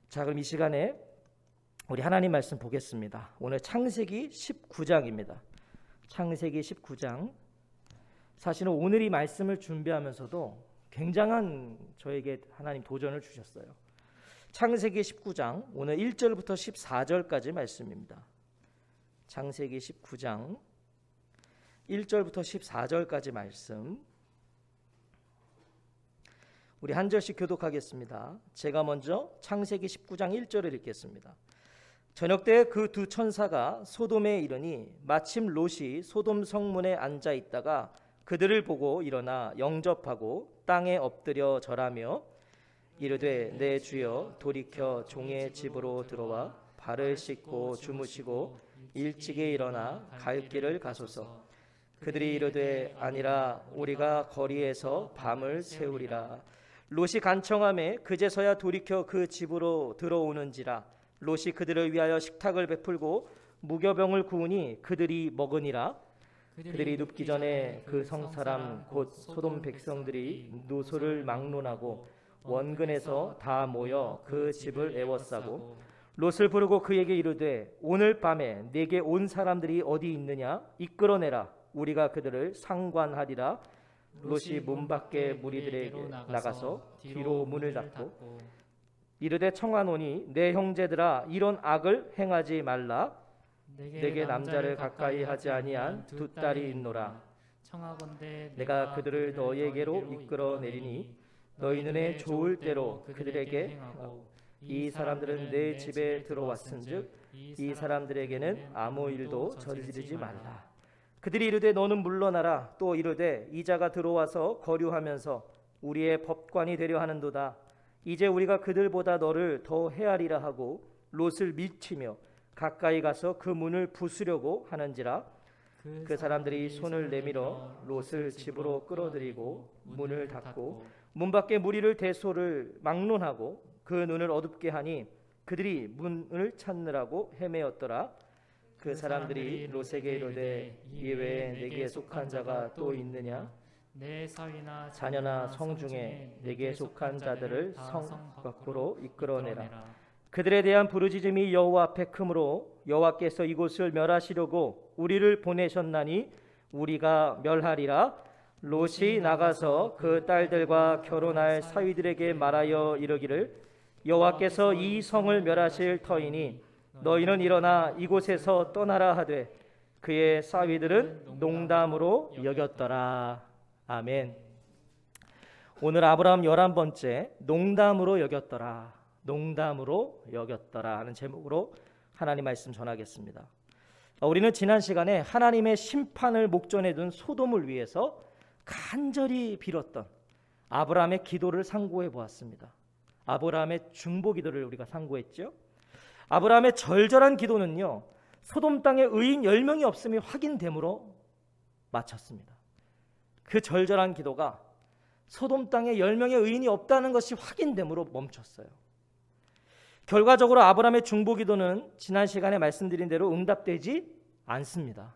자, 그럼 이 시간에 우리 하나님 말씀 보겠습니다. 오늘 창세기 19장입니다. 창세기 19장. 사실은 오늘 이 말씀을 준비하면서도 굉장한 저에게 하나님 도전을 주셨어요. 창세기 19장 오늘 1절부터 14절까지 말씀입니다. 창세기 19장 1절부터 14절까지 말씀. 우리 한 절씩 교독하겠습니다. 제가 먼저 창세기 19장 1절을 읽겠습니다. 저녁 때 그 두 천사가 소돔에 이르니 마침 롯이 소돔 성문에 앉아 있다가 그들을 보고 일어나 영접하고 땅에 엎드려 절하며 이르되 내 주여 돌이켜 종의 집으로 들어와 발을 씻고 주무시고 일찍이 일어나 갈 길을 가소서. 그들이 이르되 아니라 우리가 거리에서 밤을 새우리라. 롯이 간청하매 그제서야 돌이켜 그 집으로 들어오는지라. 롯이 그들을 위하여 식탁을 베풀고 무교병을 구우니 그들이 먹으니라. 그들이 눕기 전에 그 성사람 곧 소돔 백성들이 노소를 막론하고 원근에서 다 모여 그 집을 에워싸고 롯을 부르고 그에게 이르되 오늘 밤에 내게 온 사람들이 어디 있느냐 이끌어내라. 우리가 그들을 상관하리라. 롯이 문 밖에 무리들에게 나가서 뒤로 문을 닫고 이르되 청하노니 내 형제들아 이런 악을 행하지 말라. 내게 남자를 가까이 하지 아니한 두 딸이 있노라. 청하건대 내가 그들을 너희에게로 이끌어내리니 너희 눈에 좋을 대로 그들에게 행하고 이 사람들은 내 집에 들어왔은즉 이 사람들에게는 아무 일도 저지르지 말라. 그들이 이르되 너는 물러나라. 또 이르되 이자가 들어와서 거류하면서 우리의 법관이 되려 하는도다. 이제 우리가 그들보다 너를 더 헤아리라 하고 롯을 밀치며 가까이 가서 그 문을 부수려고 하는지라. 그 사람들이 손을 내밀어 롯을 집으로 끌어들이고 문을 닫고 문 밖에 무리를 대소를 막론하고 그 눈을 어둡게 하니 그들이 문을 찾느라고 헤매었더라. 그 사람들이 롯에게 이르되 이외에 내게 속한 자가 또 있느냐? 내 사위나 자녀나 성 중에 내게 속한 자들을 성 밖으로 이끌어내라. 그들에 대한 부르짖음이 여호와 앞에 크므로 여호와께서 이곳을 멸하시려고 우리를 보내셨나니 우리가 멸하리라. 롯이 나가서 그 딸들과 결혼할 사위들에게 말하여 이르기를 여호와께서 이 성을 멸하실 터이니 너희는 일어나 이곳에서 떠나라 하되 그의 사위들은 농담으로 여겼더라. 아멘. 오늘 아브라함 11번째 농담으로 여겼더라. 농담으로 여겼더라 하는 제목으로 하나님 말씀 전하겠습니다. 우리는 지난 시간에 하나님의 심판을 목전에 둔 소돔을 위해서 간절히 빌었던 아브라함의 기도를 상고해 보았습니다. 아브라함의 중보 기도를 우리가 상고했죠. 아브라함의 절절한 기도는요, 소돔 땅에 의인 10명이 없음이 확인됨으로 마쳤습니다. 그 절절한 기도가 소돔 땅에 10명의 의인이 없다는 것이 확인됨으로 멈췄어요. 결과적으로 아브라함의 중보 기도는 지난 시간에 말씀드린 대로 응답되지 않습니다.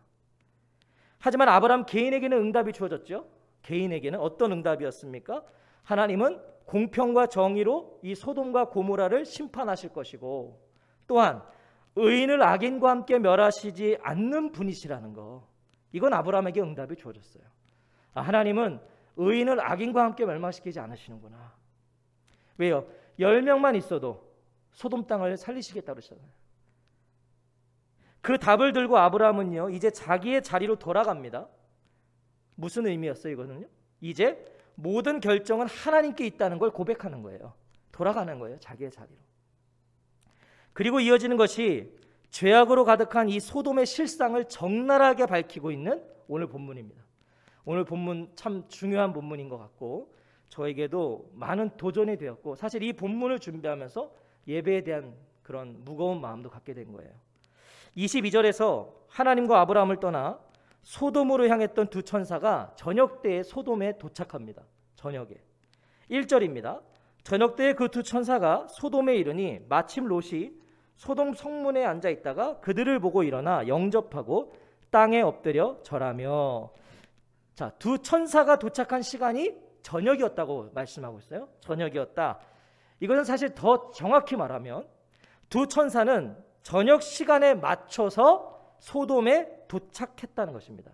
하지만 아브라함 개인에게는 응답이 주어졌죠. 개인에게는 어떤 응답이었습니까? 하나님은 공평과 정의로 이 소돔과 고모라를 심판하실 것이고 또한 의인을 악인과 함께 멸하시지 않는 분이시라는 거, 이건 아브라함에게 응답이 주어졌어요. 하나님은 의인을 악인과 함께 멸망시키지 않으시는구나. 왜요? 10명만 있어도 소돔 땅을 살리시겠다고 그러셨잖아요. 그 답을 들고 아브라함은요 이제 자기의 자리로 돌아갑니다. 무슨 의미였어요 이거는요? 이제 모든 결정은 하나님께 있다는 걸 고백하는 거예요. 돌아가는 거예요, 자기의 자리로. 그리고 이어지는 것이 죄악으로 가득한 이 소돔의 실상을 적나라하게 밝히고 있는 오늘 본문입니다. 오늘 본문 참 중요한 본문인 것 같고 저에게도 많은 도전이 되었고 사실 이 본문을 준비하면서 예배에 대한 그런 무거운 마음도 갖게 된 거예요. 22절에서 하나님과 아브라함을 떠나 소돔으로 향했던 두 천사가 저녁 때에 소돔에 도착합니다. 저녁에. 1절입니다. 저녁 때에 그 두 천사가 소돔에 이르니 마침 롯이 소돔 성문에 앉아 있다가 그들을 보고 일어나 영접하고 땅에 엎드려 절하며. 자, 두 천사가 도착한 시간이 저녁이었다고 말씀하고 있어요. 저녁이었다. 이것은 사실 더 정확히 말하면 두 천사는 저녁 시간에 맞춰서 소돔에 도착했다는 것입니다.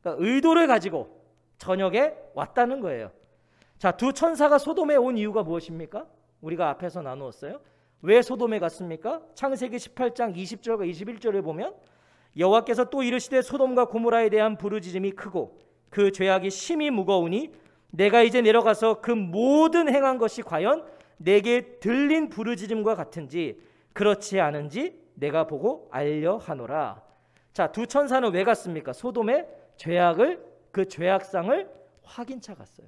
그러니까 의도를 가지고 저녁에 왔다는 거예요. 자, 두 천사가 소돔에 온 이유가 무엇입니까? 우리가 앞에서 나누었어요. 왜 소돔에 갔습니까? 창세기 18장 20절과 21절을 보면 여호와께서 또 이르시되 소돔과 고모라에 대한 부르짖음이 크고 그 죄악이 심히 무거우니 내가 이제 내려가서 그 모든 행한 것이 과연 내게 들린 부르짖음과 같은지 그렇지 않은지 내가 보고 알려 하노라. 자, 두 천사는 왜 갔습니까? 소돔의 죄악을, 그 죄악상을 확인차 갔어요.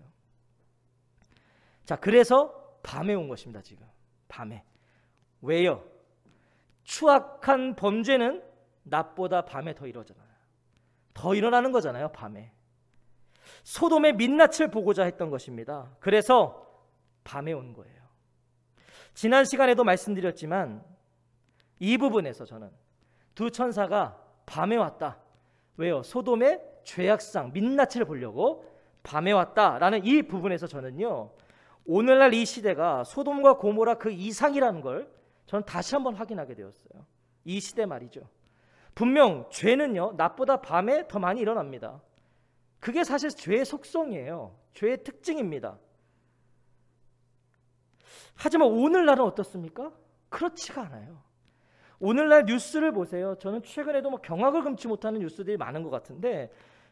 자, 그래서 밤에 온 것입니다. 지금 밤에. 왜요? 추악한 범죄는 낮보다 밤에 더 이루어져요. 더 일어나는 거잖아요. 밤에. 소돔의 민낯을 보고자 했던 것입니다. 그래서 밤에 온 거예요. 지난 시간에도 말씀드렸지만 이 부분에서 저는 두 천사가 밤에 왔다. 왜요? 소돔의 죄악상, 민낯을 보려고 밤에 왔다라는 이 부분에서 저는요, 오늘날 이 시대가 소돔과 고모라 그 이상이라는 걸 저는 다시 한번 확인하게 되었어요. 이 시대 말이죠. 분명 죄는요, 낮보다 밤에 더 많이 일어납니다. 그게 사실 죄의 속성이에요. 죄의 특징입니다. 하지만 오늘날은 어떻습니까? 그렇지가 않아요. 오늘날 뉴스를 보세요. 저는 최근에도 경악을 금치 못하는 뉴스들이 많은 것 같은데,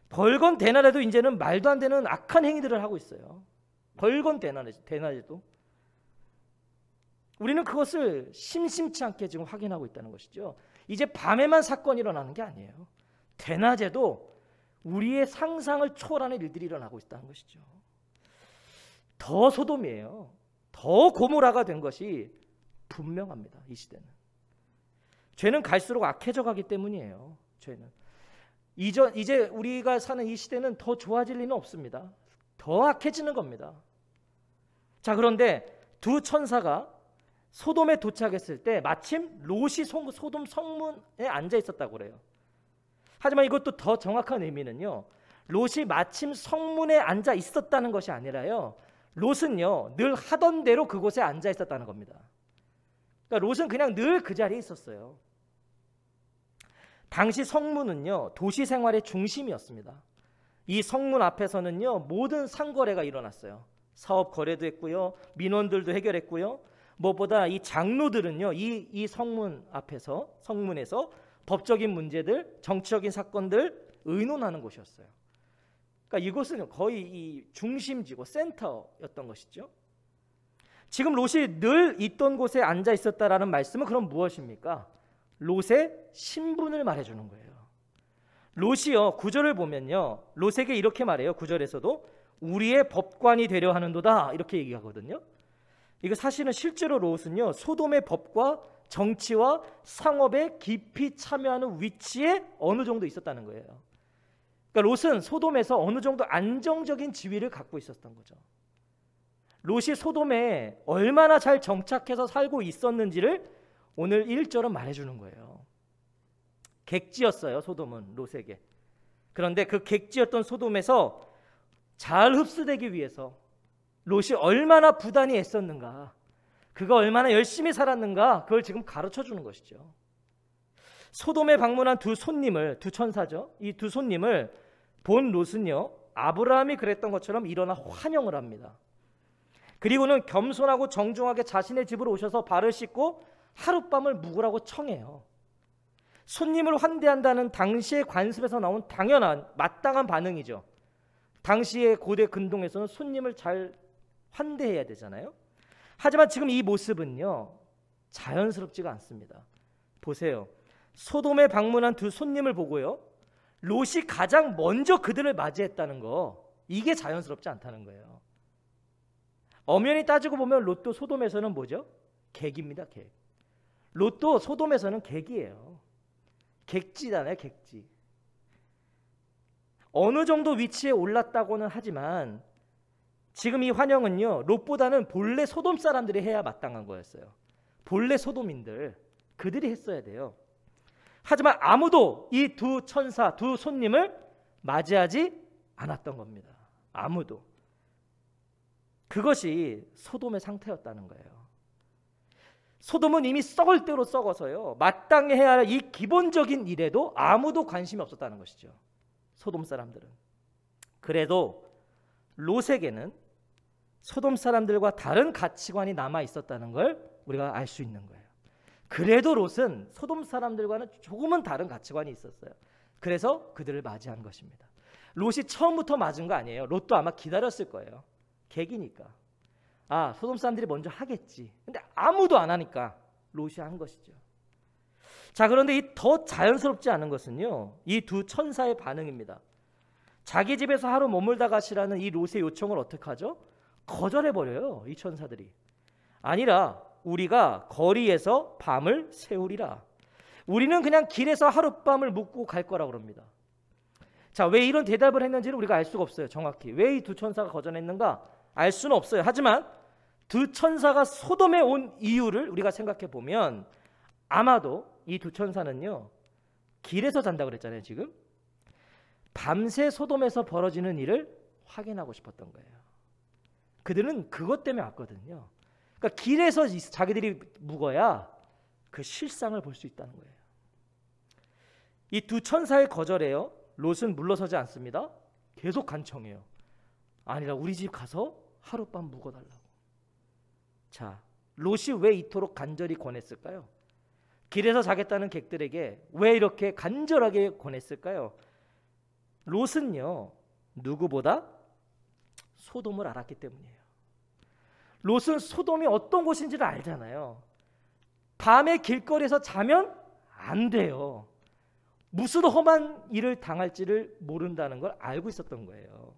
벌건 대낮에도 이제는 말도 안 되는 악한 행위들을 하고 있어요. 벌건 대낮에도. 우리는 그것을 심심치 않게 지금 확인하고 있다는 것이죠. 이제 밤에만 사건이 일어나는 게 아니에요. 대낮에도 우리의 상상을 초월하는 일들이 일어나고 있다는 것이죠. 더 소돔이에요. 더 고모라가 된 것이 분명합니다. 이 시대는. 죄는 갈수록 악해져 가기 때문이에요. 죄는. 이제 우리가 사는 이 시대는 더 좋아질 리는 없습니다. 더 악해지는 겁니다. 자, 그런데 두 천사가 소돔에 도착했을 때 마침 롯이 소돔 성문에 앉아 있었다고 그래요. 하지만 이것도 더 정확한 의미는요, 롯이 마침 성문에 앉아 있었다는 것이 아니라요, 롯은요 늘 하던 대로 그곳에 앉아 있었다는 겁니다. 그러니까 롯은 그냥 늘 그 자리에 있었어요. 당시 성문은요 도시 생활의 중심이었습니다. 이 성문 앞에서는요 모든 상거래가 일어났어요. 사업 거래도 했고요, 민원들도 해결했고요. 무엇보다 이 장로들은요 이 성문 앞에서, 성문에서 법적인 문제들, 정치적인 사건들 의논하는 곳이었어요. 그러니까 이곳은 거의 이 중심지고 센터였던 것이죠. 지금 롯이 늘 있던 곳에 앉아 있었다라는 말씀은 그럼 무엇입니까? 롯의 신분을 말해주는 거예요. 롯이요 9절을 보면요, 롯에게 이렇게 말해요. 9절에서도 우리의 법관이 되려 하는도다, 이렇게 얘기하거든요. 이거 사실은 실제로 롯은요 소돔의 법과 정치와 상업에 깊이 참여하는 위치에 어느 정도 있었다는 거예요. 그러니까 롯은 소돔에서 어느 정도 안정적인 지위를 갖고 있었던 거죠. 롯이 소돔에 얼마나 잘 정착해서 살고 있었는지를 오늘 1절은 말해주는 거예요. 객지였어요, 소돔은 롯에게. 그런데 그 객지였던 소돔에서 잘 흡수되기 위해서 롯이 얼마나 부단히 애썼는가, 그가 얼마나 열심히 살았는가, 그걸 지금 가르쳐 주는 것이죠. 소돔에 방문한 두 손님을, 두 천사죠. 이 두 손님을 본 롯은요 아브라함이 그랬던 것처럼 일어나 환영을 합니다. 그리고는 겸손하고 정중하게 자신의 집으로 오셔서 발을 씻고 하룻밤을 묵으라고 청해요. 손님을 환대한다는 당시의 관습에서 나온 당연한 마땅한 반응이죠. 당시의 고대 근동에서는 손님을 잘 환대해야 되잖아요. 하지만 지금 이 모습은요 자연스럽지가 않습니다. 보세요. 소돔에 방문한 두 손님을 보고요 롯이 가장 먼저 그들을 맞이했다는 거, 이게 자연스럽지 않다는 거예요. 엄연히 따지고 보면 롯도 소돔에서는 뭐죠? 객입니다. 객. 롯도 소돔에서는 객이에요. 객지잖아요. 객지. 어느 정도 위치에 올랐다고는 하지만 지금 이 환영은요 롯보다는 본래 소돔 사람들이 해야 마땅한 거였어요. 본래 소돔인들, 그들이 했어야 돼요. 하지만 아무도 이 두 천사, 두 손님을 맞이하지 않았던 겁니다. 아무도. 그것이 소돔의 상태였다는 거예요. 소돔은 이미 썩을 대로 썩어서요, 마땅히 해야 할 이 기본적인 일에도 아무도 관심이 없었다는 것이죠. 소돔 사람들은. 그래도 롯에게는 소돔 사람들과 다른 가치관이 남아 있었다는 걸 우리가 알 수 있는 거예요. 그래도 롯은 소돔 사람들과는 조금은 다른 가치관이 있었어요. 그래서 그들을 맞이한 것입니다. 롯이 처음부터 맞은 거 아니에요. 롯도 아마 기다렸을 거예요. 객이니까. 아, 소돔 사람들이 먼저 하겠지. 근데 아무도 안 하니까 롯이 한 것이죠. 자, 그런데 이 더 자연스럽지 않은 것은요, 이 두 천사의 반응입니다. 자기 집에서 하루 머물다 가시라는 이 롯의 요청을 어떻게 하죠? 거절해버려요, 이 천사들이. 아니라 우리가 거리에서 밤을 새우리라. 우리는 그냥 길에서 하룻밤을 묵고 갈 거라고 그럽니다. 자, 왜 이런 대답을 했는지는 우리가 알 수가 없어요. 정확히 왜 이 두 천사가 거절했는가 알 수는 없어요. 하지만 두 천사가 소돔에 온 이유를 우리가 생각해 보면 아마도 이 두 천사는요, 길에서 잔다고 그랬잖아요. 지금 밤새 소돔에서 벌어지는 일을 확인하고 싶었던 거예요. 그들은 그것 때문에 왔거든요. 그러니까 길에서 자기들이 묵어야 그 실상을 볼 수 있다는 거예요. 이 두 천사의 거절에요, 롯은 물러서지 않습니다. 계속 간청해요. 아니라 우리 집 가서 하룻밤 묵어달라고. 자, 롯이 왜 이토록 간절히 권했을까요? 길에서 자겠다는 객들에게 왜 이렇게 간절하게 권했을까요? 롯은요, 누구보다 소돔을 알았기 때문이에요. 롯은 소돔이 어떤 곳인지를 알잖아요. 밤에 길거리에서 자면 안 돼요. 무슨 험한 일을 당할지를 모른다는 걸 알고 있었던 거예요.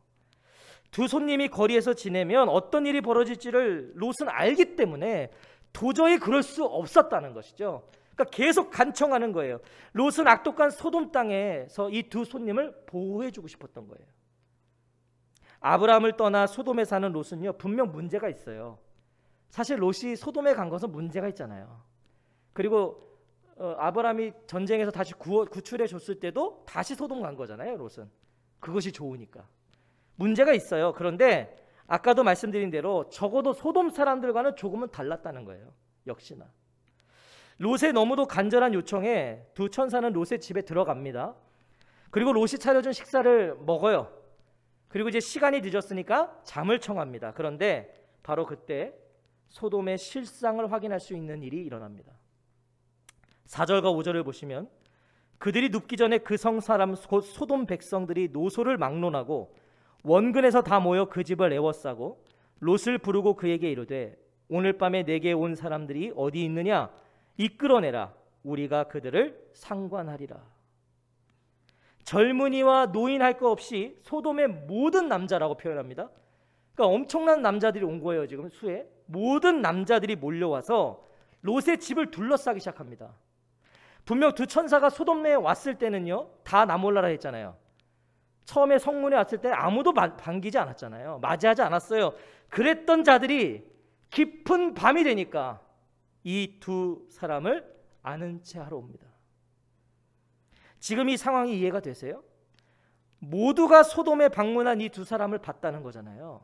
두 손님이 거리에서 지내면 어떤 일이 벌어질지를 롯은 알기 때문에 도저히 그럴 수 없었다는 것이죠. 그러니까 계속 간청하는 거예요. 롯은 악독한 소돔 땅에서 이 두 손님을 보호해주고 싶었던 거예요. 아브라함을 떠나 소돔에 사는 롯은요, 분명 문제가 있어요. 사실 롯이 소돔에 간 것은 문제가 있잖아요. 그리고 아브라함이 전쟁에서 다시 구출해 줬을 때도 다시 소돔 간 거잖아요. 롯은 그것이 좋으니까. 문제가 있어요. 그런데 아까도 말씀드린 대로 적어도 소돔 사람들과는 조금은 달랐다는 거예요. 역시나 롯의 너무도 간절한 요청에 두 천사는 롯의 집에 들어갑니다. 그리고 롯이 차려준 식사를 먹어요. 그리고 이제 시간이 늦었으니까 잠을 청합니다. 그런데 바로 그때 소돔의 실상을 확인할 수 있는 일이 일어납니다. 4절과 5절을 보시면 그들이 눕기 전에 그 성 사람 곧 소돔 백성들이 노소를 막론하고 원근에서 다 모여 그 집을 에워싸고 롯을 부르고 그에게 이르되 오늘 밤에 내게 온 사람들이 어디 있느냐 이끌어내라 우리가 그들을 상관하리라. 젊은이와 노인 할 것 없이 소돔의 모든 남자라고 표현합니다. 그러니까 엄청난 남자들이 온 거예요. 지금 수에 모든 남자들이 몰려와서 롯의 집을 둘러싸기 시작합니다. 분명 두 천사가 소돔에 왔을 때는요, 다 나몰라라 했잖아요. 처음에 성문에 왔을 때 아무도 반기지 않았잖아요. 맞이하지 않았어요. 그랬던 자들이 깊은 밤이 되니까 이 두 사람을 아는 채 하러 옵니다. 지금 이 상황이 이해가 되세요? 모두가 소돔에 방문한 이 두 사람을 봤다는 거잖아요.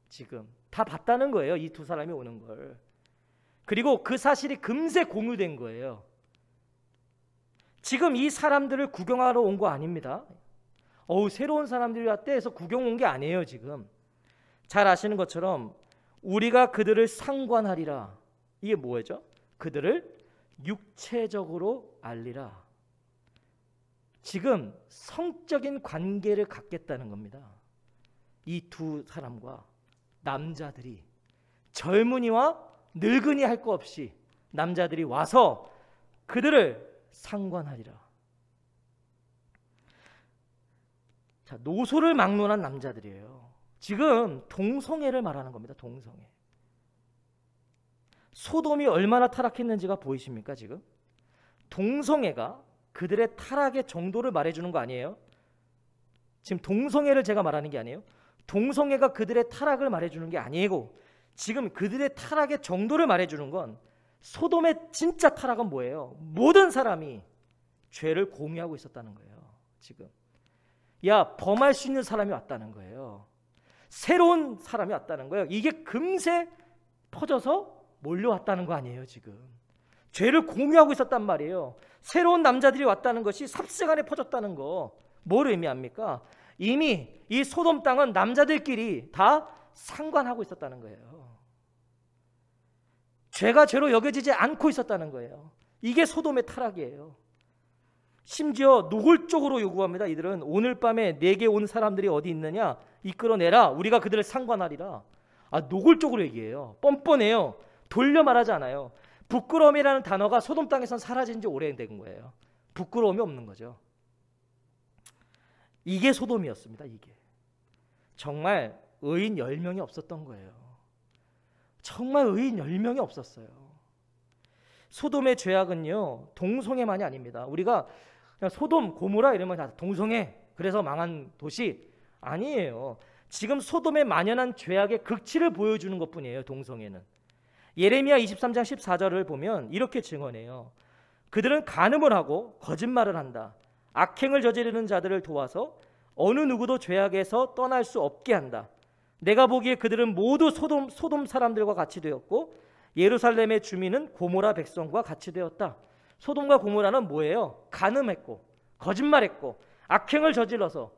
지금 다 봤다는 거예요. 이 두 사람이 오는 걸. 그리고 그 사실이 금세 공유된 거예요. 지금 이 사람들을 구경하러 온 거 아닙니다. 새로운 사람들이 왔대 해서 구경 온 게 아니에요. 지금 잘 아시는 것처럼 우리가 그들을 상관하리라. 이게 뭐죠? 그들을 육체적으로 알리라. 지금 성적인 관계를 갖겠다는 겁니다. 이 두 사람과 남자들이, 젊은이와 늙은이 할 거 없이 남자들이 와서 그들을 상관하리라. 자, 노소를 막론한 남자들이에요. 지금 동성애를 말하는 겁니다. 동성애. 소돔이 얼마나 타락했는지가 보이십니까? 지금 동성애가 그들의 타락의 정도를 말해주는 거 아니에요? 지금 동성애를 제가 말하는 게 아니에요. 동성애가 그들의 타락을 말해주는 게 아니고 지금 그들의 타락의 정도를 말해주는 건 소돔의 진짜 타락은 뭐예요? 모든 사람이 죄를 공유하고 있었다는 거예요. 지금 범할 수 있는 사람이 왔다는 거예요. 새로운 사람이 왔다는 거예요. 이게 금세 퍼져서 몰려왔다는 거 아니에요. 지금 죄를 공유하고 있었단 말이에요. 새로운 남자들이 왔다는 것이 삽시간에 퍼졌다는 거 뭘 의미합니까? 이미 이 소돔 땅은 남자들끼리 다 상관하고 있었다는 거예요. 죄가 죄로 여겨지지 않고 있었다는 거예요. 이게 소돔의 타락이에요. 심지어 노골적으로 요구합니다. 이들은 오늘 밤에 내게 온 사람들이 어디 있느냐 이끌어내라. 우리가 그들을 상관하리라. 노골적으로 얘기해요. 뻔뻔해요. 돌려 말하지 않아요. 부끄러움이라는 단어가 소돔 땅에선 사라진 지 오래된 거예요. 부끄러움이 없는 거죠. 이게 소돔이었습니다. 이게 정말 의인 10명이 없었던 거예요. 정말 의인 10명이 없었어요. 소돔의 죄악은요 동성애만이 아닙니다. 우리가 그냥 소돔, 고모라 이러면 다 동성애 그래서 망한 도시 아니에요. 지금 소돔에 만연한 죄악의 극치를 보여주는 것뿐이에요. 동성애는. 예레미야 23장 14절을 보면 이렇게 증언해요. 그들은 간음을 하고 거짓말을 한다. 악행을 저지르는 자들을 도와서 어느 누구도 죄악에서 떠날 수 없게 한다. 내가 보기에 그들은 모두 소돔 사람들과 같이 되었고 예루살렘의 주민은 고모라 백성과 같이 되었다. 소돔과 고모라는 뭐예요? 간음했고 거짓말했고 악행을 저질러서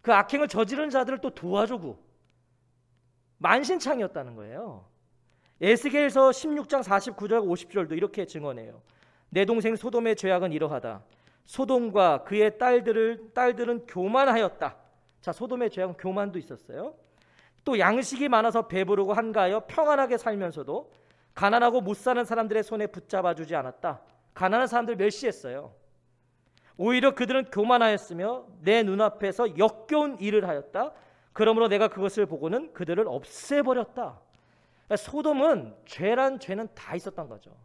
그 악행을 저지르는 자들을 또 도와주고 만신창이었다는 거예요. 에스겔서 16장 49절 50절도 이렇게 증언해요. 내 동생 소돔의 죄악은 이러하다. 소돔과 그의 딸들은 교만하였다. 자, 소돔의 죄악은 교만도 있었어요. 또 양식이 많아서 배부르고 한가하여 평안하게 살면서도 가난하고 못 사는 사람들의 손에 붙잡아주지 않았다. 가난한 사람들 멸시했어요. 오히려 그들은 교만하였으며 내 눈앞에서 역겨운 일을 하였다. 그러므로 내가 그것을 보고는 그들을 없애버렸다. 소돔은 죄란 죄는 다 있었던 거죠.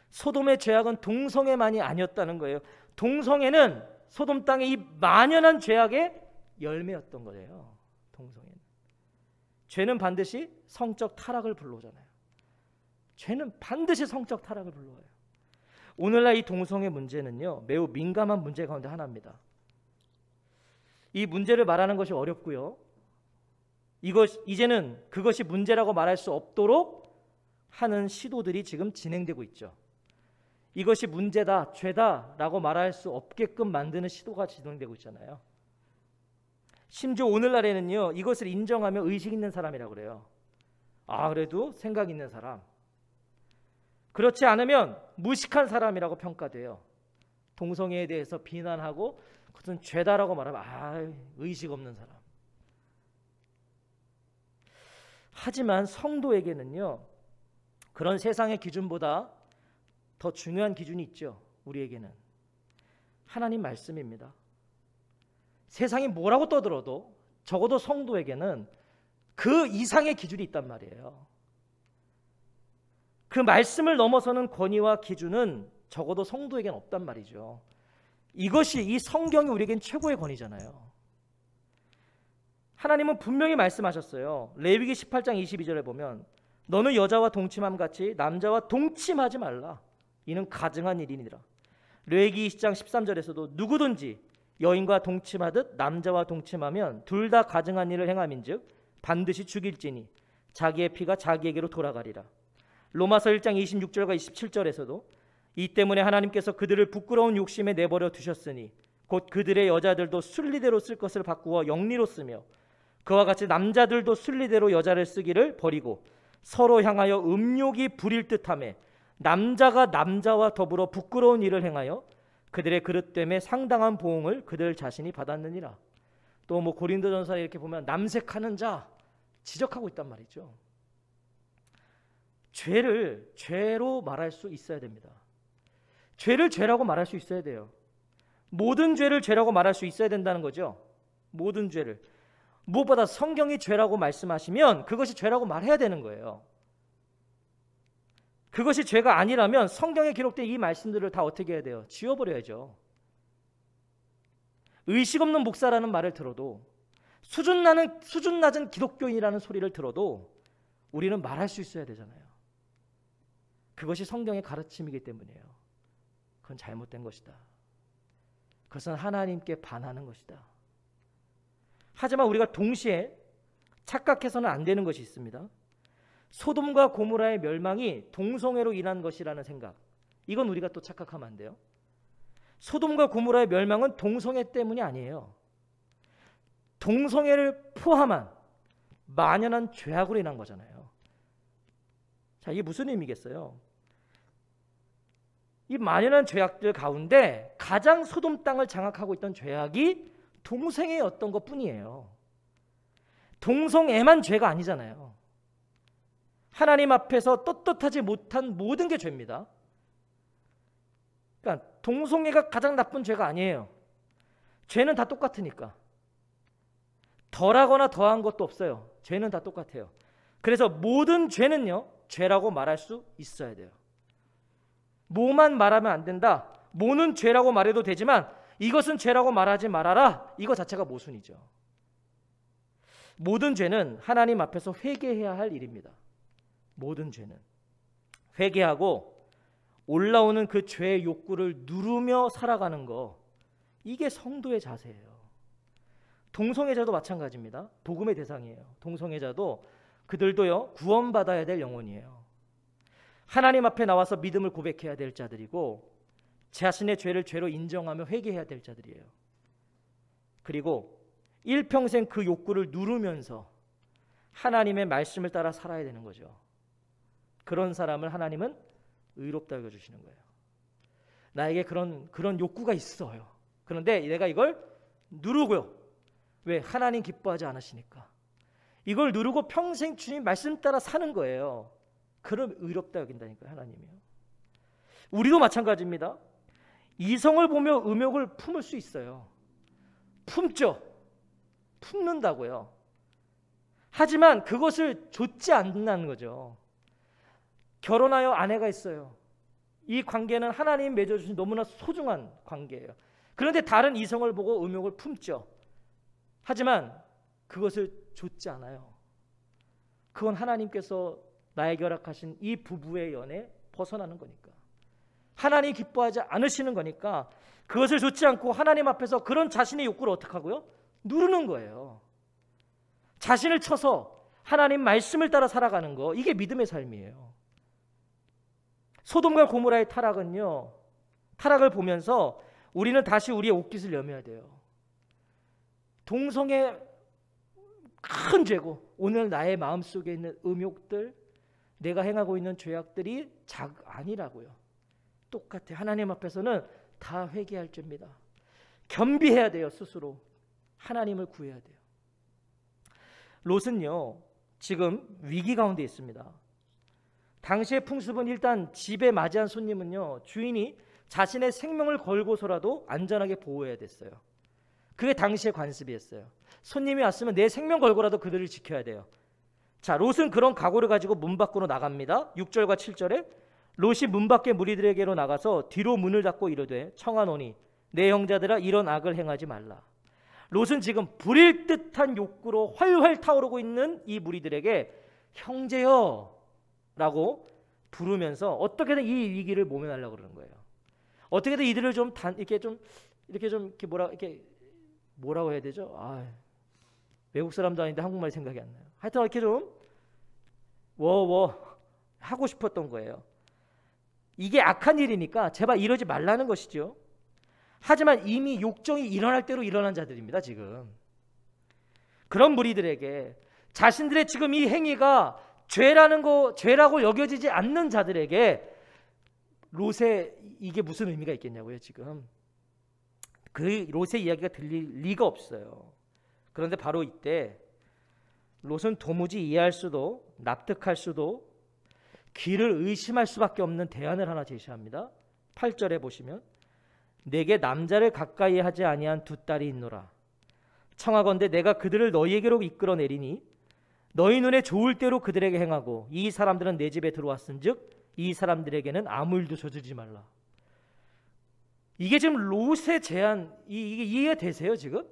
소돔의 죄악은 동성애만이 아니었다는 거예요. 동성애는 소돔 땅의 이 만연한 죄악의 열매였던 거예요. 동성애는. 죄는 반드시 성적 타락을 불러오잖아요. 죄는 반드시 성적 타락을 불러와요. 오늘날 이 동성애 문제는요 매우 민감한 문제 가운데 하나입니다. 이 문제를 말하는 것이 어렵고요. 이제는 그것이 문제라고 말할 수 없도록 하는 시도들이 지금 진행되고 있죠. 이것이 문제다, 죄다라고 말할 수 없게끔 만드는 시도가 진행되고 있잖아요. 심지어 오늘날에는요 이것을 인정하며 의식 있는 사람이라고 그래요. 그래도 생각 있는 사람. 그렇지 않으면 무식한 사람이라고 평가돼요. 동성애에 대해서 비난하고 그것은 죄다라고 말하면 의식 없는 사람. 하지만 성도에게는요 그런 세상의 기준보다 더 중요한 기준이 있죠. 우리에게는 하나님 말씀입니다. 세상이 뭐라고 떠들어도 적어도 성도에게는 그 이상의 기준이 있단 말이에요. 그 말씀을 넘어서는 권위와 기준은 적어도 성도에게는 없단 말이죠. 이것이 이 성경이 우리에겐 최고의 권위잖아요. 하나님은 분명히 말씀하셨어요. 레위기 18장 22절에 보면 너는 여자와 동침함 같이 남자와 동침하지 말라. 이는 가증한 일이니라. 레위기 20장 13절에서도 누구든지 여인과 동침하듯 남자와 동침하면 둘 다 가증한 일을 행함인즉 반드시 죽일지니 자기의 피가 자기에게로 돌아가리라. 로마서 1장 26절과 27절에서도 이 때문에 하나님께서 그들을 부끄러운 욕심에 내버려 두셨으니 곧 그들의 여자들도 순리대로 쓸 것을 바꾸어 영리로 쓰며 그와 같이 남자들도 순리대로 여자를 쓰기를 버리고 서로 향하여 음욕이 부릴 듯하며 남자가 남자와 더불어 부끄러운 일을 행하여 그들의 그릇됨에 상당한 보응을 그들 자신이 받았느니라. 또 고린도전서에 이렇게 보면 남색하는 자 지적하고 있단 말이죠. 죄를 죄로 말할 수 있어야 됩니다. 죄를 죄라고 말할 수 있어야 돼요. 모든 죄를 죄라고 말할 수 있어야 된다는 거죠. 모든 죄를. 무엇보다 성경이 죄라고 말씀하시면 그것이 죄라고 말해야 되는 거예요. 그것이 죄가 아니라면 성경에 기록된 이 말씀들을 다 어떻게 해야 돼요? 지워버려야죠. 의식 없는 목사라는 말을 들어도 수준 낮은 기독교인이라는 소리를 들어도 우리는 말할 수 있어야 되잖아요. 그것이 성경의 가르침이기 때문이에요. 그건 잘못된 것이다. 그것은 하나님께 반하는 것이다. 하지만 우리가 동시에 착각해서는 안 되는 것이 있습니다. 소돔과 고모라의 멸망이 동성애로 인한 것이라는 생각, 이건 우리가 또 착각하면 안 돼요. 소돔과 고모라의 멸망은 동성애 때문이 아니에요. 동성애를 포함한 만연한 죄악으로 인한 거잖아요. 자, 이게 무슨 의미겠어요? 이 만연한 죄악들 가운데 가장 소돔 땅을 장악하고 있던 죄악이 동성애였던 것뿐이에요. 동성애만 죄가 아니잖아요. 하나님 앞에서 떳떳하지 못한 모든 게 죄입니다. 그러니까 동성애가 가장 나쁜 죄가 아니에요. 죄는 다 똑같으니까. 덜하거나 더한 것도 없어요. 죄는 다 똑같아요. 그래서 모든 죄는요, 죄라고 말할 수 있어야 돼요. 뭐만 말하면 안 된다. 뭐는 죄라고 말해도 되지만 이것은 죄라고 말하지 말아라. 이거 자체가 모순이죠. 모든 죄는 하나님 앞에서 회개해야 할 일입니다. 모든 죄는 회개하고 올라오는 그 죄의 욕구를 누르며 살아가는 거, 이게 성도의 자세예요. 동성애자도 마찬가지입니다. 복음의 대상이에요. 동성애자도 그들도요, 구원받아야 될 영혼이에요. 하나님 앞에 나와서 믿음을 고백해야 될 자들이고 자신의 죄를 죄로 인정하며 회개해야 될 자들이에요. 그리고 일평생 그 욕구를 누르면서 하나님의 말씀을 따라 살아야 되는 거죠. 그런 사람을 하나님은 의롭다 여겨주시는 거예요. 나에게 그런 욕구가 있어요. 그런데 내가 이걸 누르고요. 왜? 하나님 기뻐하지 않으시니까. 이걸 누르고 평생 주님 말씀 따라 사는 거예요. 그럼 의롭다 여긴다니까요, 하나님이요. 우리도 마찬가지입니다. 이성을 보며 음욕을 품을 수 있어요. 품죠. 품는다고요. 하지만 그것을 좇지 않는다는 거죠. 결혼하여 아내가 있어요. 이 관계는 하나님 맺어주신 너무나 소중한 관계예요. 그런데 다른 이성을 보고 음욕을 품죠. 하지만 그것을 좇지 않아요. 그건 하나님께서 나에게 허락하신 이 부부의 연애 벗어나는 거니까. 하나님 기뻐하지 않으시는 거니까 그것을 좇지 않고 하나님 앞에서 그런 자신의 욕구를 어떻게 하고요? 누르는 거예요. 자신을 쳐서 하나님 말씀을 따라 살아가는 거, 이게 믿음의 삶이에요. 소돔과 고모라의 타락은요, 타락을 보면서 우리는 다시 우리의 옷깃을 여며야 돼요. 동성애 큰 죄고 오늘 나의 마음속에 있는 음욕들, 내가 행하고 있는 죄악들이 아니라고요. 똑같아. 하나님 앞에서는 다 회개할 죄입니다. 겸비해야 돼요. 스스로 하나님을 구해야 돼요. 롯은요, 지금 위기 가운데 있습니다. 당시의 풍습은 일단 집에 맞이한 손님은요, 주인이 자신의 생명을 걸고서라도 안전하게 보호해야 됐어요. 그게 당시의 관습이었어요. 손님이 왔으면 내 생명 걸고라도 그들을 지켜야 돼요. 자, 롯은 그런 각오를 가지고 문 밖으로 나갑니다. 6절과 7절에 롯이 문 밖에 무리들에게로 나가서 뒤로 문을 닫고 이르되 청하노니 내 형제들아 이런 악을 행하지 말라. 롯은 지금 불일 듯한 욕구로 활활 타오르고 있는 이 무리들에게 형제여 라고 부르면서 어떻게든 이 위기를 모면하려고 그러는 거예요. 어떻게든 이들을 이렇게 뭐라고 해야 되죠? 외국 사람도 아닌데 한국말이 생각이 안 나요. 하여튼 이렇게 좀 하고 싶었던 거예요. 이게 악한 일이니까 제발 이러지 말라는 것이죠. 하지만 이미 욕정이 일어날 대로 일어난 자들입니다. 지금 그런 무리들에게 자신들의 지금 이 행위가 죄라고 여겨지지 않는 자들에게 롯의 이게 무슨 의미가 있겠냐고요. 지금 그 롯의 이야기가 들릴 리가 없어요. 그런데 바로 이때 롯은 도무지 이해할 수도 납득할 수도 귀를 의심할 수밖에 없는 대안을 하나 제시합니다. 8절에 보시면 내게 남자를 가까이 하지 아니한 두 딸이 있노라. 청하건대 내가 그들을 너희에게로 이끌어내리니 너희 눈에 좋을 대로 그들에게 행하고 이 사람들은 내 집에 들어왔은즉 이 사람들에게는 아무 일도 저지르지 말라. 이게 지금 롯의 제안, 이게 이해가 되세요? 지금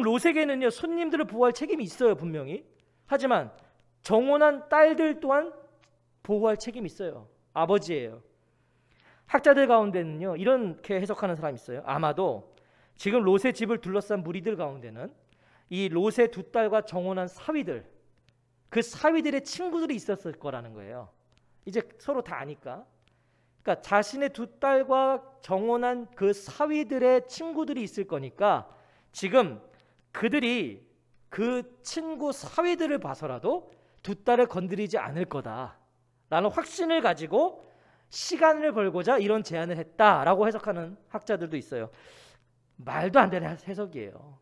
롯에게는요 손님들을 보호할 책임이 있어요, 분명히. 하지만 정혼한 딸들 또한 보호할 책임이 있어요. 아버지예요. 학자들 가운데는요 이렇게 해석하는 사람이 있어요. 아마도 지금 롯의 집을 둘러싼 무리들 가운데는 이 롯의 두 딸과 정혼한 사위들, 그 사위들의 친구들이 있었을 거라는 거예요. 이제 서로 다 아니까. 그러니까 자신의 두 딸과 정혼한 그 사위들의 친구들이 있을 거니까 지금 그들이 그 친구 사위들을 봐서라도 두 딸을 건드리지 않을 거다라는 확신을 가지고 시간을 벌고자 이런 제안을 했다라고 해석하는 학자들도 있어요. 말도 안 되는 해석이에요.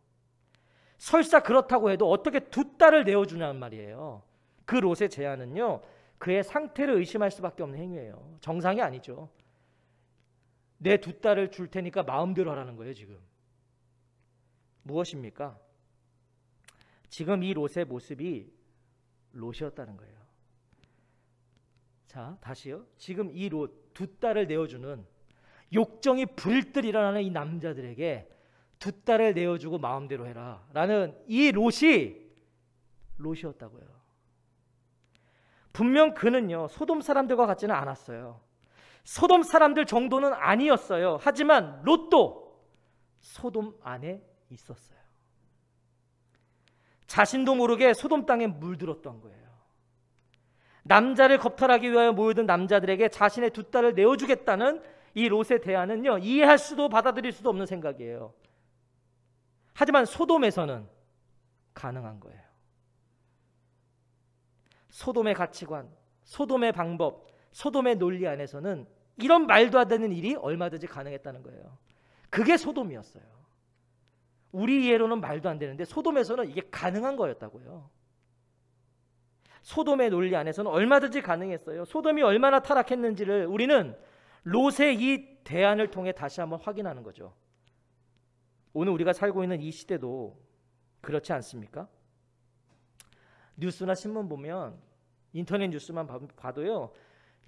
설사 그렇다고 해도 어떻게 두 딸을 내어주냐는 말이에요. 그 롯의 제안은요, 그의 상태를 의심할 수밖에 없는 행위예요. 정상이 아니죠. 내 두 딸을 줄 테니까 마음대로 하라는 거예요. 지금 무엇입니까? 지금 이 롯의 모습이 롯이었다는 거예요. 자, 다시요. 지금 이 롯 두 딸을 내어주는 욕정이 불들 일어나는 이 남자들에게 두 딸을 내어주고 마음대로 해라 라는 이 롯이었다고요. 분명 그는요, 소돔 사람들과 같지는 않았어요. 소돔 사람들 정도는 아니었어요. 하지만 롯도 소돔 안에 있었어요. 자신도 모르게 소돔 땅에 물들었던 거예요. 남자를 겁탈하기 위하여 모여든 남자들에게 자신의 두 딸을 내어주겠다는 이 롯의 대안은요, 이해할 수도 받아들일 수도 없는 생각이에요. 하지만 소돔에서는 가능한 거예요. 소돔의 가치관, 소돔의 방법, 소돔의 논리 안에서는 이런 말도 안 되는 일이 얼마든지 가능했다는 거예요. 그게 소돔이었어요. 우리 이해로는 말도 안 되는데 소돔에서는 이게 가능한 거였다고요. 소돔의 논리 안에서는 얼마든지 가능했어요. 소돔이 얼마나 타락했는지를 우리는 롯의 이 대안을 통해 다시 한번 확인하는 거죠. 오늘 우리가 살고 있는 이 시대도 그렇지 않습니까? 뉴스나 신문 보면, 인터넷 뉴스만 봐도요,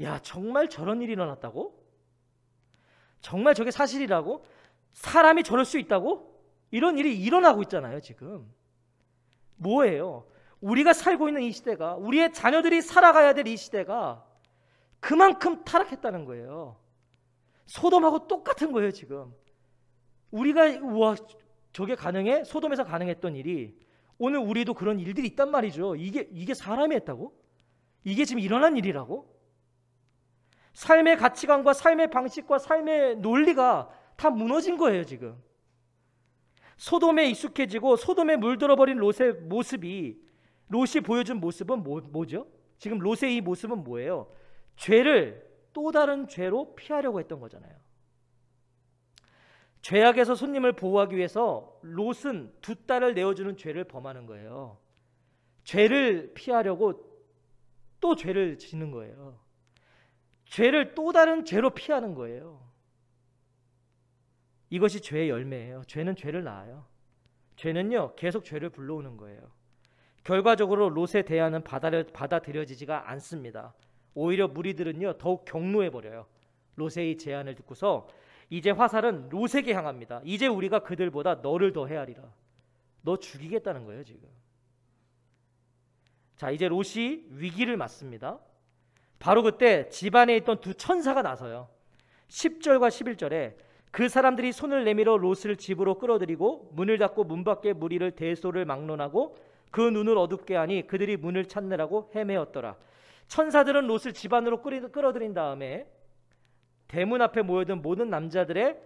야, 정말 저런 일이 일어났다고? 정말 저게 사실이라고? 사람이 저럴 수 있다고? 이런 일이 일어나고 있잖아요. 지금 뭐예요? 우리가 살고 있는 이 시대가, 우리의 자녀들이 살아가야 될 이 시대가 그만큼 타락했다는 거예요. 소돔하고 똑같은 거예요. 지금 우리가 우와 저게 가능해? 소돔에서 가능했던 일이 오늘 우리도 그런 일들이 있단 말이죠. 이게 사람이 했다고? 이게 지금 일어난 일이라고? 삶의 가치관과 삶의 방식과 삶의 논리가 다 무너진 거예요. 지금 소돔에 익숙해지고 소돔에 물들어버린 롯의 모습이, 롯이 보여준 모습은 뭐죠? 지금 롯의 이 모습은 뭐예요? 죄를 또 다른 죄로 피하려고 했던 거잖아요. 죄악에서 손님을 보호하기 위해서 롯은 두 딸을 내어주는 죄를 범하는 거예요. 죄를 피하려고 또 죄를 짓는 거예요. 죄를 또 다른 죄로 피하는 거예요. 이것이 죄의 열매예요. 죄는 죄를 낳아요. 죄는요, 계속 죄를 불러오는 거예요. 결과적으로 롯의 대안은 받아들여지지가 않습니다. 오히려 무리들은요, 더욱 격노해버려요. 롯의 이 제안을 듣고서 이제 화살은 롯에게 향합니다. 이제 우리가 그들보다 너를 더 헤아리라. 너 죽이겠다는 거예요. 지금 자, 이제 롯이 위기를 맞습니다. 바로 그때 집안에 있던 두 천사가 나서요. 10절과 11절에 그 사람들이 손을 내밀어 롯을 집으로 끌어들이고 문을 닫고 문 밖에 무리를 대소를 막론하고 그 눈을 어둡게 하니 그들이 문을 찾느라고 헤매었더라. 천사들은 롯을 집 안으로 끌어들인 다음에 대문 앞에 모여든 모든 남자들을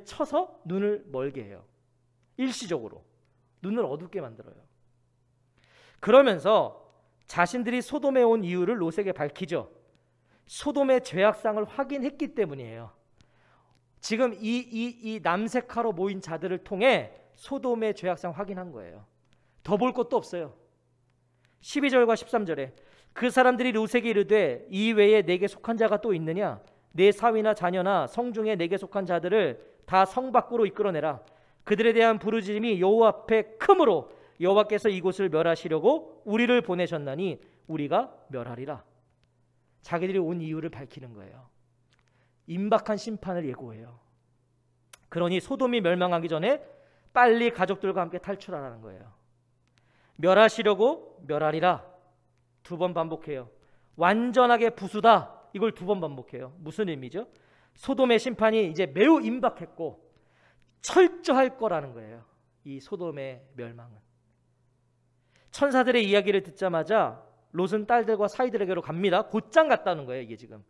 쳐서 눈을 멀게 해요. 일시적으로 눈을 어둡게 만들어요. 그러면서 자신들이 소돔에 온 이유를 롯에게 밝히죠. 소돔의 죄악상을 확인했기 때문이에요. 지금 이 남색하러 모인 자들을 통해 소돔의 죄악상 확인한 거예요. 더 볼 것도 없어요. 12절과 13절에 그 사람들이 롯에게 이르되 이 외에 내게 속한 자가 또 있느냐? 내 사위나 자녀나 성중에 내게 속한 자들을 다 성 밖으로 이끌어내라. 그들에 대한 부르짖음이 여호와 앞에 크므로 여호와께서 이곳을 멸하시려고 우리를 보내셨나니 우리가 멸하리라. 자기들이 온 이유를 밝히는 거예요. 임박한 심판을 예고해요. 그러니 소돔이 멸망하기 전에 빨리 가족들과 함께 탈출하라는 거예요. 멸하시려고 멸하리라. 두 번 반복해요. 완전하게 부수다. 이걸 두 번 반복해요. 무슨 의미죠? 소돔의 심판이 이제 매우 임박했고 철저할 거라는 거예요. 이 소돔의 멸망은 천사들의 이야기를 듣자마자 롯은 딸들과 사위들에게로 갑니다. 곧장 갔다는 거예요. 이게 지금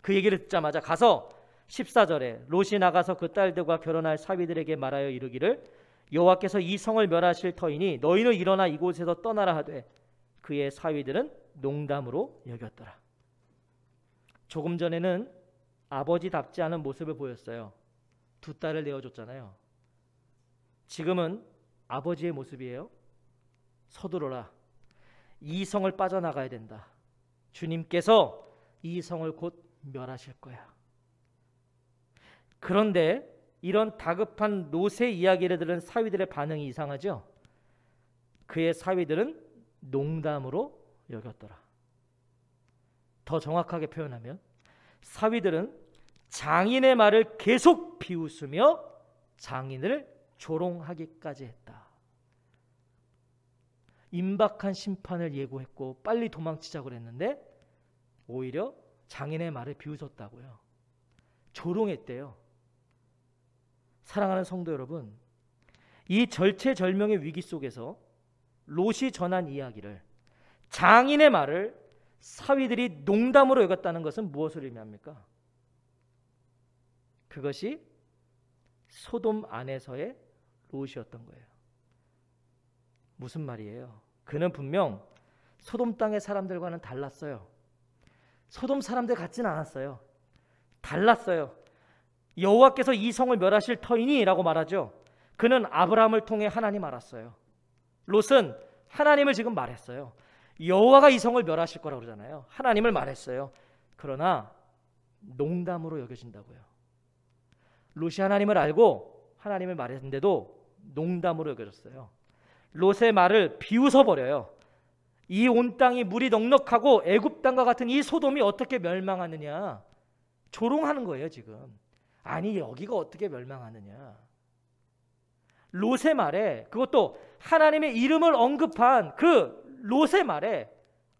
그 얘기를 듣자마자 가서 14절에 롯이 나가서 그 딸들과 결혼할 사위들에게 말하여 이르기를 여호와께서 이 성을 멸하실 터이니 너희는 일어나 이곳에서 떠나라 하되 그의 사위들은 농담으로 여겼더라. 조금 전에는 아버지답지 않은 모습을 보였어요. 두 딸을 내어줬잖아요. 지금은 아버지의 모습이에요. 서두르라. 이 성을 빠져나가야 된다. 주님께서 이 성을 곧 멸하실 거야. 그런데 이런 다급한 롯의 이야기를 들은 사위들의 반응이 이상하죠. 그의 사위들은 농담으로 여겼더라. 더 정확하게 표현하면 사위들은 장인의 말을 계속 비웃으며 장인을 조롱하기까지 했다. 임박한 심판을 예고했고 빨리 도망치자고 그랬는데 오히려 장인의 말을 비웃었다고요. 조롱했대요. 사랑하는 성도 여러분, 이 절체절명의 위기 속에서 롯이 전한 이야기를, 장인의 말을 사위들이 농담으로 여겼다는 것은 무엇을 의미합니까? 그것이 소돔 안에서의 롯이었던 거예요. 무슨 말이에요? 그는 분명 소돔 땅의 사람들과는 달랐어요. 소돔 사람들 같지는 않았어요. 달랐어요. 여호와께서 이 성을 멸하실 터이니 라고 말하죠. 그는 아브라함을 통해 하나님 알았어요. 롯은 하나님을 지금 말했어요. 여호와가 이 성을 멸하실 거라고 그러잖아요. 하나님을 말했어요. 그러나 농담으로 여겨진다고요. 롯이 하나님을 알고 하나님을 말했는데도 농담으로 여겨졌어요. 롯의 말을 비웃어버려요. 이 온 땅이 물이 넉넉하고 애굽 땅과 같은 이 소돔이 어떻게 멸망하느냐, 조롱하는 거예요 지금. 아니 여기가 어떻게 멸망하느냐. 롯의 말에, 그것도 하나님의 이름을 언급한 그 롯의 말에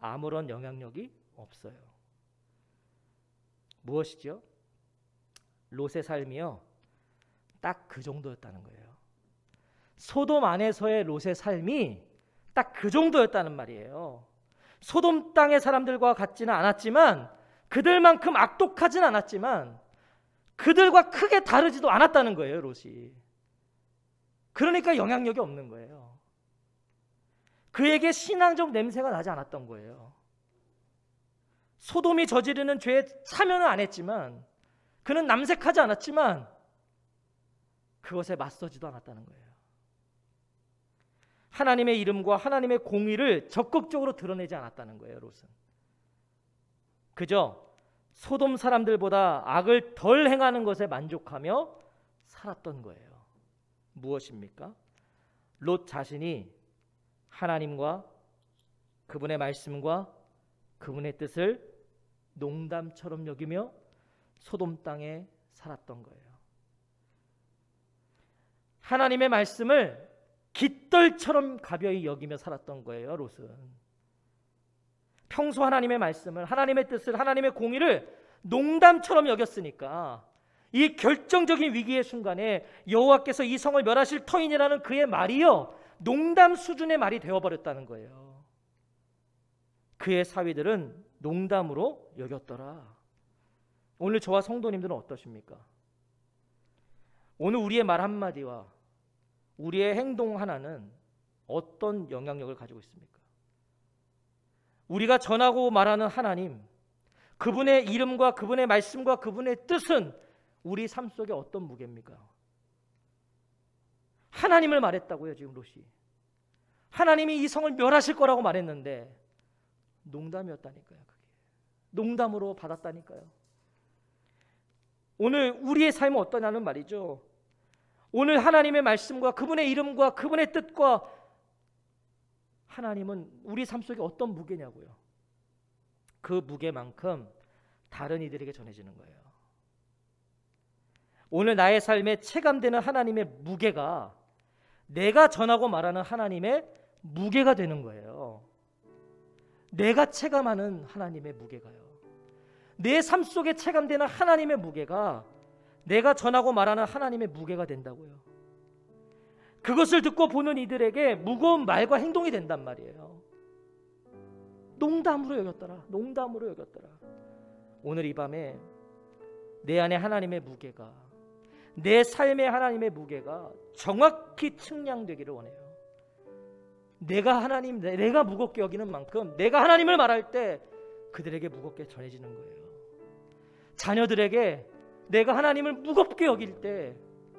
아무런 영향력이 없어요. 무엇이죠? 롯의 삶이요, 딱 그 정도였다는 거예요. 소돔 안에서의 롯의 삶이 딱 그 정도였다는 말이에요. 소돔 땅의 사람들과 같지는 않았지만, 그들만큼 악독하진 않았지만 그들과 크게 다르지도 않았다는 거예요, 롯이. 그러니까 영향력이 없는 거예요. 그에게 신앙적 냄새가 나지 않았던 거예요. 소돔이 저지르는 죄에 참여는 안 했지만, 그는 남색하지 않았지만 그것에 맞서지도 않았다는 거예요. 하나님의 이름과 하나님의 공의를 적극적으로 드러내지 않았다는 거예요, 롯은. 그저 소돔 사람들보다 악을 덜 행하는 것에 만족하며 살았던 거예요. 무엇입니까? 롯 자신이 하나님과 그분의 말씀과 그분의 뜻을 농담처럼 여기며 소돔 땅에 살았던 거예요. 하나님의 말씀을 깃털처럼 가벼이 여기며 살았던 거예요, 롯은. 평소 하나님의 말씀을, 하나님의 뜻을, 하나님의 공의를 농담처럼 여겼으니까 이 결정적인 위기의 순간에 여호와께서 이 성을 멸하실 터이니라는 그의 말이요, 농담 수준의 말이 되어버렸다는 거예요. 그의 사위들은 농담으로 여겼더라. 오늘 저와 성도님들은 어떠십니까? 오늘 우리의 말 한마디와 우리의 행동 하나는 어떤 영향력을 가지고 있습니까? 우리가 전하고 말하는 하나님, 그분의 이름과 그분의 말씀과 그분의 뜻은 우리 삶 속에 어떤 무게입니까? 하나님을 말했다고요, 지금 롯이. 하나님이 이 성을 멸하실 거라고 말했는데 농담이었다니까요. 그게 농담으로 받았다니까요. 오늘 우리의 삶은 어떠냐는 말이죠. 오늘 하나님의 말씀과 그분의 이름과 그분의 뜻과 하나님은 우리 삶 속에 어떤 무게냐고요. 그 무게만큼 다른 이들에게 전해지는 거예요. 오늘 나의 삶에 체감되는 하나님의 무게가 내가 전하고 말하는 하나님의 무게가 되는 거예요. 내가 체감하는 하나님의 무게가요. 내 삶 속에 체감되는 하나님의 무게가 내가 전하고 말하는 하나님의 무게가 된다고요. 그것을 듣고 보는 이들에게 무거운 말과 행동이 된단 말이에요. 농담으로 여겼더라. 농담으로 여겼더라. 오늘 이 밤에 내 안에 하나님의 무게가, 내 삶의 하나님의 무게가 정확히 측량되기를 원해요. 내가 무겁게 여기는 만큼 내가 하나님을 말할 때 그들에게 무겁게 전해지는 거예요. 자녀들에게 내가 하나님을 무겁게 여길 때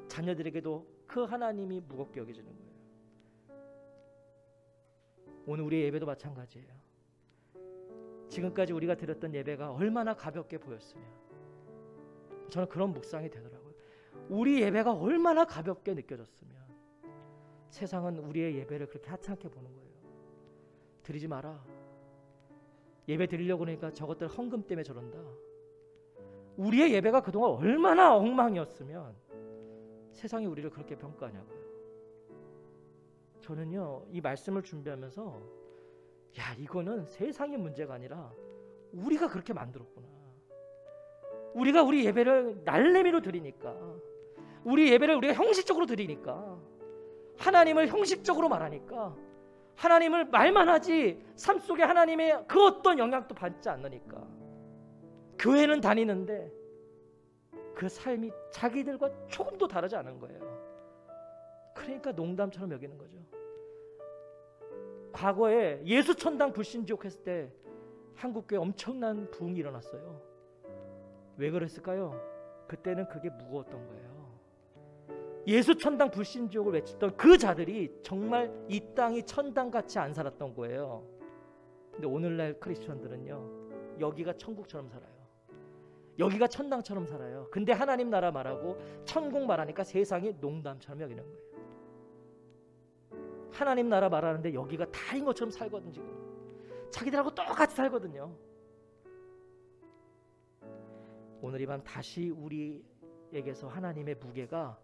자녀들에게도 그 하나님이 무겁게 여겨지는 거예요. 오늘 우리의 예배도 마찬가지예요. 지금까지 우리가 드렸던 예배가 얼마나 가볍게 보였으면, 저는 그런 묵상이 되더라고요. 우리 예배가 얼마나 가볍게 느껴졌으면 세상은 우리의 예배를 그렇게 하찮게 보는 거예요. 드리지 마라. 예배 드리려고 그러니까 저것들 헌금 때문에 저런다. 우리의 예배가 그동안 얼마나 엉망이었으면 세상이 우리를 그렇게 평가하냐고요. 저는요, 이 말씀을 준비하면서 이거는 세상의 문제가 아니라 우리가 그렇게 만들었구나. 우리가 우리 예배를 날래미로 드리니까, 우리 예배를 우리가 형식적으로 드리니까, 하나님을 형식적으로 말하니까, 하나님을 말만 하지 삶 속에 하나님의 그 어떤 영향도 받지 않으니까, 교회는 다니는데 그 삶이 자기들과 조금도 다르지 않은 거예요. 그러니까 농담처럼 여기는 거죠. 과거에 예수천당 불신지옥 했을 때 한국교회 엄청난 부흥이 일어났어요. 왜 그랬을까요? 그때는 그게 무거웠던 거예요. 예수천당 불신지옥을 외쳤던 그 자들이 정말 이 땅이 천당같이 안 살았던 거예요. 근데 오늘날 크리스천들은요, 여기가 천국처럼 살아요. 여기가 천당처럼 살아요. 근데 하나님 나라 말하고 천국 말하니까 세상이 농담처럼 여기는 거예요. 하나님 나라 말하는데 여기가 다인 것처럼 살거든. 지금 자기들하고 똑같이 살거든요. 오늘 이 밤 다시 우리에게서 하나님의 무게가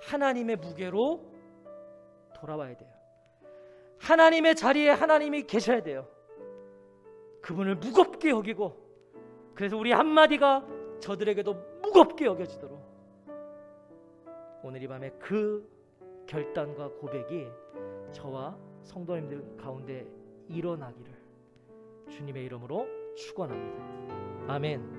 하나님의 무게로 돌아와야 돼요. 하나님의 자리에 하나님이 계셔야 돼요. 그분을 무겁게 여기고, 그래서 우리 한마디가 저들에게도 무겁게 여겨지도록 오늘 이 밤에 그 결단과 고백이 저와 성도님들 가운데 일어나기를 주님의 이름으로 축원합니다. 아멘.